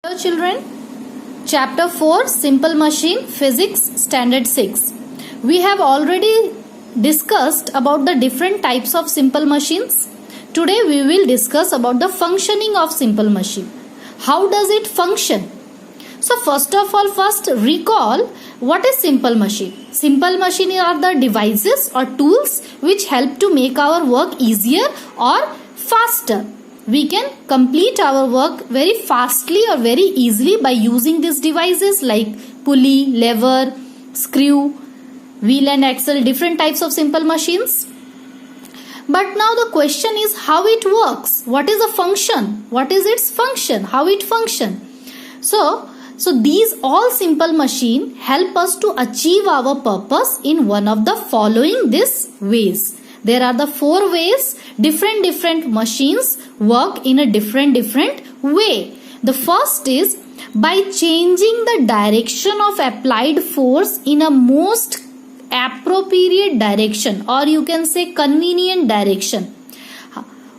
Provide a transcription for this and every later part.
Hello children, chapter 4 Simple Machine Physics Standard 6. We have already discussed about the different types of simple machines. Today we will discuss about the functioning of simple machine. How does it function? So first of all, first recall what is simple machine. Simple machine are the devices or tools which help to make our work easier or faster. We can complete our work very fastly or very easily by using these devices like pulley, lever, screw, wheel and axle, different types of simple machines. But now the question is how it works. What is the function? What is its function? How it function? So these all simple machine help us to achieve our purpose in one of the following these ways. There are the 4 ways. Different machines work in a different way. The first is by changing the direction of applied force in a most appropriate direction, or you can say convenient direction.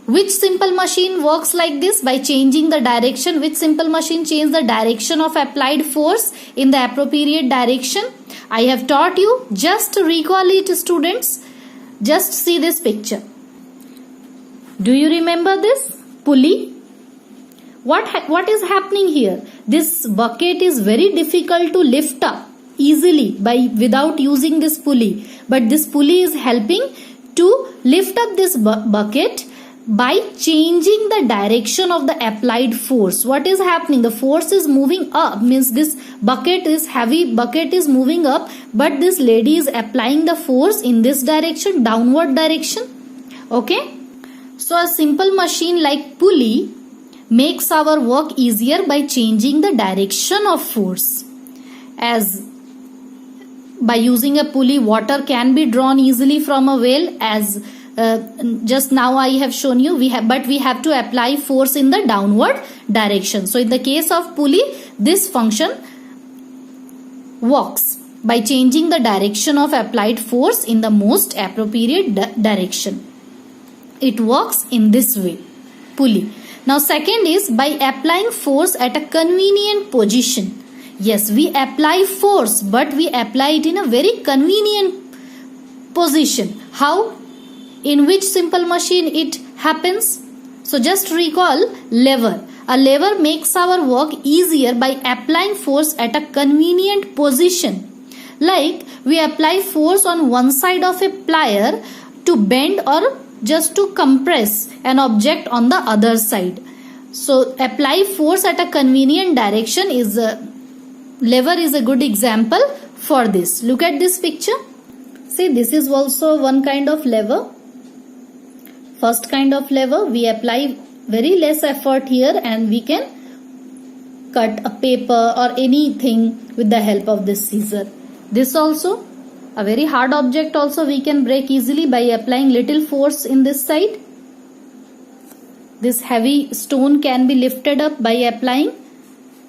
Which simple machine works like this? By changing the direction. Which simple machine changes the direction of applied force in the appropriate direction? I have taught you. Just recall it, students. Just see this picture. Do you remember this pulley? What is happening here? This bucket is very difficult to lift up easily without using this pulley. But this pulley is helping to lift up this bucket by changing the direction of the applied force. What is happening? The force is moving up, means this bucket is heavy, bucket is moving up, but this lady is applying the force in this direction, downward direction. Okay? So a simple machine like pulley makes our work easier by changing the direction of force. As by using a pulley, water can be drawn easily from a well, as just now I have shown you. But we have to apply force in the downward direction. So in the case of pulley, this function works by changing the direction of applied force in the most appropriate direction. It works in this way, pulley. Now second is by applying force at a convenient position. Yes, we apply force, but we apply it in a very convenient position. How? In which simple machine it happens? So just recall lever. A lever makes our work easier by applying force at a convenient position. Like we apply force on one side of a plier to bend or just to compress an object on the other side. So apply force at a convenient direction lever is a good example for this. Look at this picture. See, this is also one kind of lever. First kind of lever, we apply very less effort here and we can cut a paper or anything with the help of this scissor. This also, a very hard object also we can break easily by applying little force in this side. This heavy stone can be lifted up by applying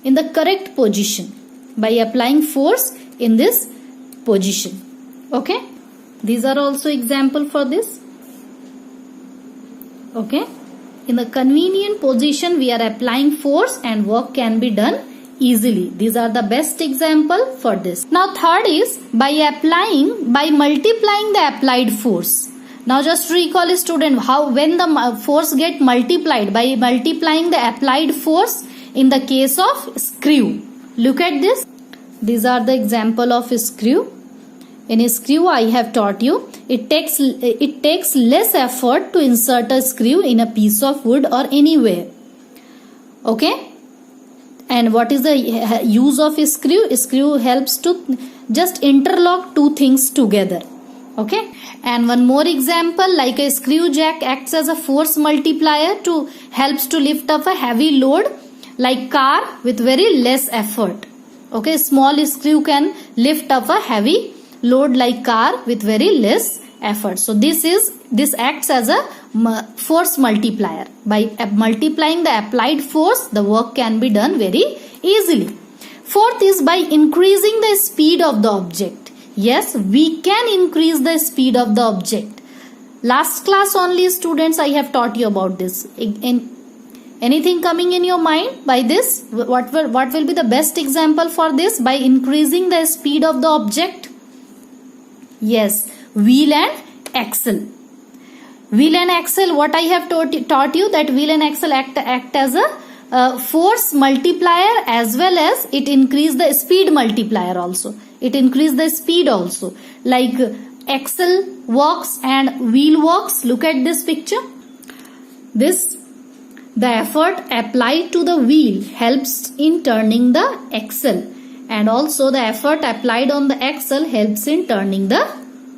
in the correct position, by applying force in this position. Okay, these are also example for this. Okay, in the convenient position we are applying force and work can be done easily. These are the best example for this. Now third is by multiplying the applied force. Now just recall, student, when the force get multiplied, by multiplying the applied force in the case of screw. Look at this. These are the example of a screw. In a screw I have taught you, it takes less effort to insert a screw in a piece of wood or anywhere. Okay? And what is the use of a screw? A screw helps to just interlock two things together. Okay? And one more example, like a screw jack acts as a force multiplier helps to lift up a heavy load like car with very less effort. Okay? Small screw can lift up a heavy load like car with very less effort. So this acts as a force multiplier. By multiplying the applied force, the work can be done very easily. Fourth is by increasing the speed of the object. Yes, we can increase the speed of the object. Last class only, students, I have taught you about this. Anything coming in your mind by this? What will be the best example for this? By increasing the speed of the object? Yes, wheel and axle. Wheel and axle, what I have taught you, that wheel and axle act as a force multiplier, as well as it increase the speed multiplier also. It increase the speed also. Like axle works and wheel works. Look at this picture. The effort applied to the wheel helps in turning the axle, and also the effort applied on the axle helps in turning the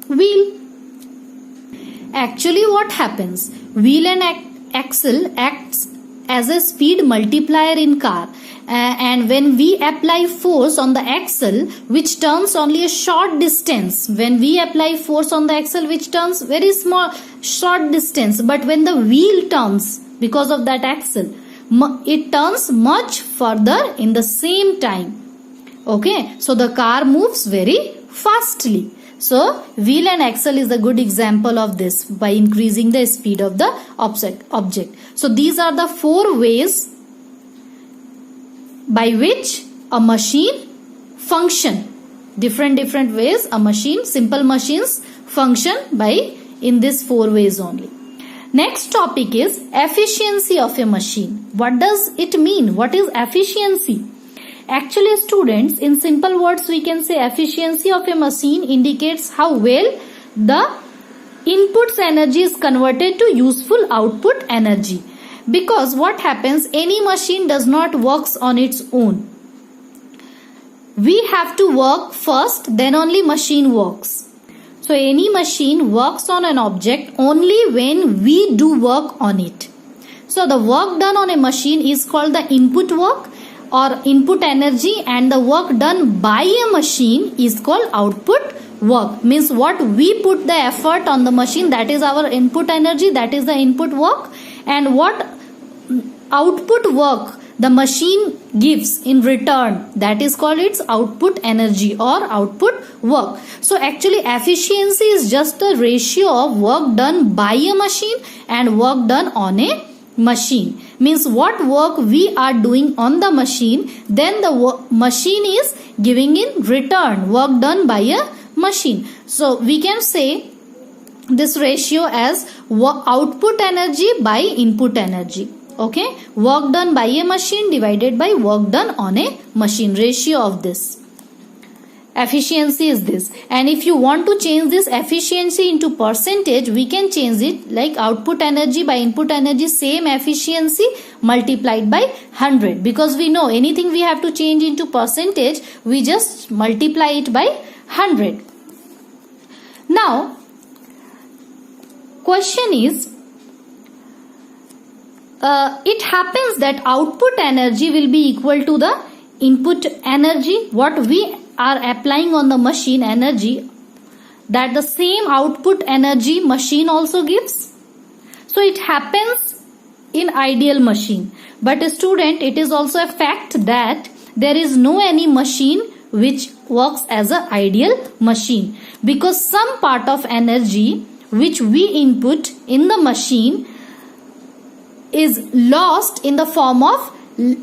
wheel. Actually, what happens? Wheel and axle acts as a speed multiplier in car, and when we apply force on the axle which turns only a short distance, when we apply force on the axle which turns very small short distance, but when the wheel turns, because of that axle, it turns much further in the same time. Okay, so the car moves very fastly. So wheel and axle is a good example of this, by increasing the speed of the object. So these are the 4 ways by which a machine function. Different ways a machine, simple machines function by in these 4 ways only. Next topic is efficiency of a machine. What does it mean? What is efficiency? Actually, students, in simple words we can say efficiency of a machine indicates how well the input's energy is converted to useful output energy. Because what happens, any machine does not works on its own. We have to work first, then only machine works. So any machine works on an object only when we do work on it. So the work done on a machine is called the input work or input energy, and the work done by a machine is called output work. Means what we put the effort on the machine, that is our input energy, that is the input work, and what output work the machine gives in return, that is called its output energy or output work. So actually efficiency is just the ratio of work done by a machine and work done on a machine. Means what work we are doing on the machine, then the machine is giving in return work done by a machine. So we can say this ratio as output energy by input energy. Okay, work done by a machine divided by work done on a machine, ratio of this. Efficiency is this. And if you want to change this efficiency into percentage, we can change it like output energy by input energy, same efficiency multiplied by 100. Because we know anything we have to change into percentage, we just multiply it by 100. Now, question is, it happens that output energy will be equal to the input energy, what we are applying on the machine energy, that the same output energy machine also gives. So it happens in ideal machine. But student, it is also a fact that there is no any machine which works as an ideal machine, because some part of energy which we input in the machine is lost in the form of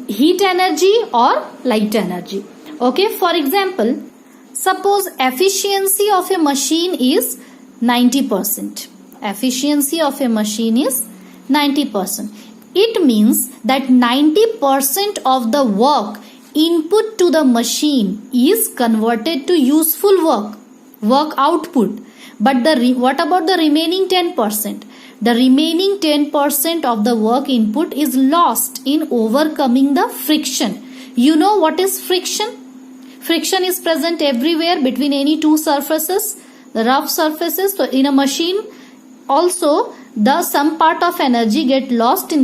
heat energy or light energy. Okay, for example, suppose efficiency of a machine is 90%. Efficiency of a machine is 90%. It means that 90% of the work input to the machine is converted to useful work output. But what about the remaining 10%? The remaining 10% of the work input is lost in overcoming the friction. You know what is friction? Friction is present everywhere between any two surfaces, the rough surfaces. So in a machine also, some part of energy get lost in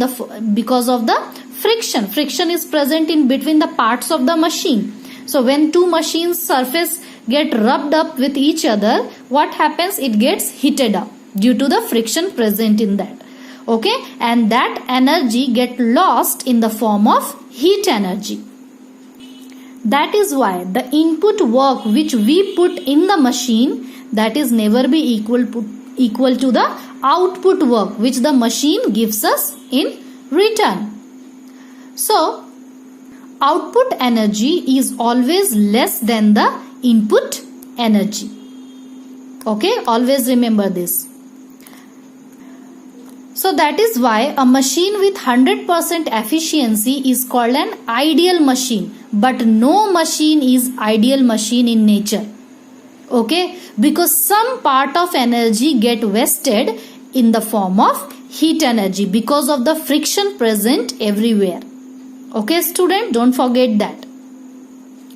because of the friction. Friction is present in between the parts of the machine. So when two machines surface get rubbed up with each other, what happens? It gets heated up due to the friction present in that. Okay, and that energy get lost in the form of heat energy. That is why the input work which we put in the machine, that is never be equal to the output work which the machine gives us in return. So output energy is always less than the input energy. Okay, always remember this. So that is why a machine with 100% efficiency is called an ideal machine, but no machine is ideal machine in nature. Okay, because some part of energy get wasted in the form of heat energy because of the friction present everywhere. Okay student, don't forget that.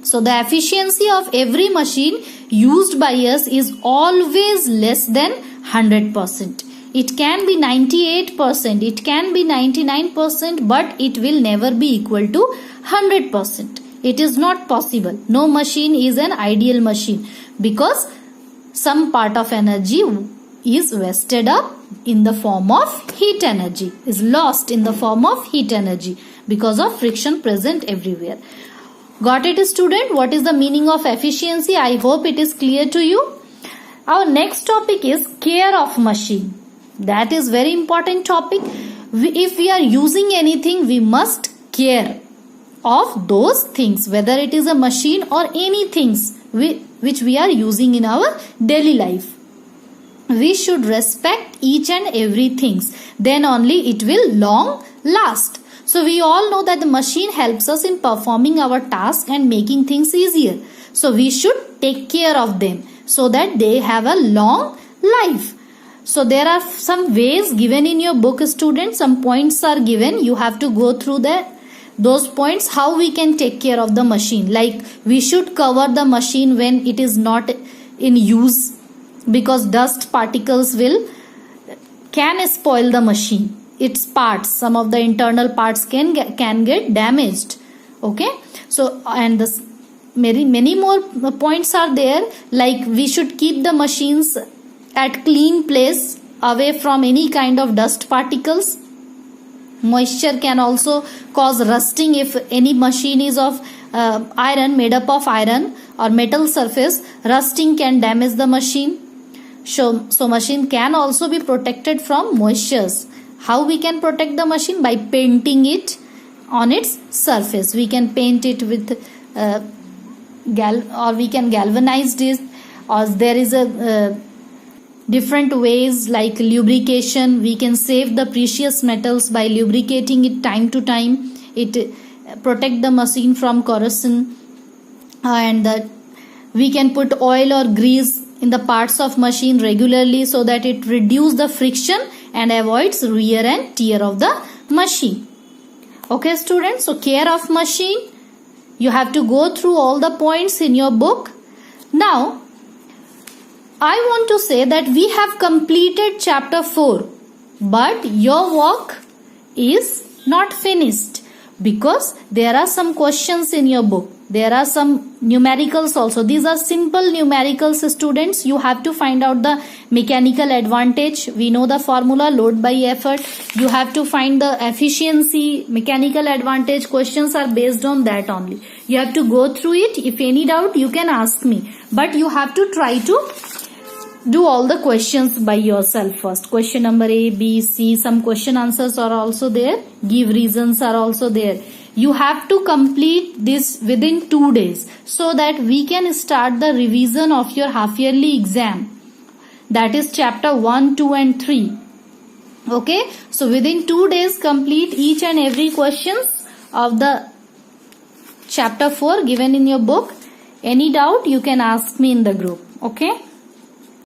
So the efficiency of every machine used by us is always less than 100%. It can be 98%, it can be 99%, but it will never be equal to 100%. It is not possible. No machine is an ideal machine because some part of energy is wasted up in the form of heat energy, is lost in the form of heat energy because of friction present everywhere. Got it student? What is the meaning of efficiency? I hope it is clear to you. Our next topic is care of machine. That is very important topic. If we are using anything, we must care of those things, whether it is a machine or any things which we are using in our daily life. We should respect each and every things. Then only it will long last. So we all know that the machine helps us in performing our task and making things easier. So we should take care of them so that they have a long life. So there are some ways given in your book students. Some points are given. You have to go through those points how we can take care of the machine. Like we should cover the machine when it is not in use because dust particles can spoil the machine. Its parts, some of the internal parts can get damaged. Okay. So and this many more points are there, like we should keep the machines at clean place away from any kind of dust particles. Moisture can also cause rusting if any machine is of iron, made up of iron or metal surface. Rusting can damage the machine. So machine can also be protected from moistures. How we can protect the machine? By painting it on its surface. We can paint it with or we can galvanize this, or there is a different ways like lubrication. We can save the precious metals by lubricating it time to time. It protect the machine from corrosion, and we can put oil or grease in the parts of machine regularly so that it reduce the friction and avoids wear and tear of the machine. Okay students, so care of machine, you have to go through all the points in your book. Now I want to say that we have completed chapter 4, but your work is not finished because there are some questions in your book. There are some numericals also. These are simple numericals students. You have to find out the mechanical advantage. We know the formula, load by effort. You have to find the efficiency, mechanical advantage. Questions are based on that only. You have to go through it. If any doubt, you can ask me. But you have to try to do all the questions by yourself first. Question number A, B, C. Some question answers are also there. Give reasons are also there. You have to complete this within 2 days so that we can start the revision of your half yearly exam. That is chapter 1, 2 and 3. Okay. So within 2 days complete each and every questions of the chapter 4 given in your book. Any doubt you can ask me in the group. Okay.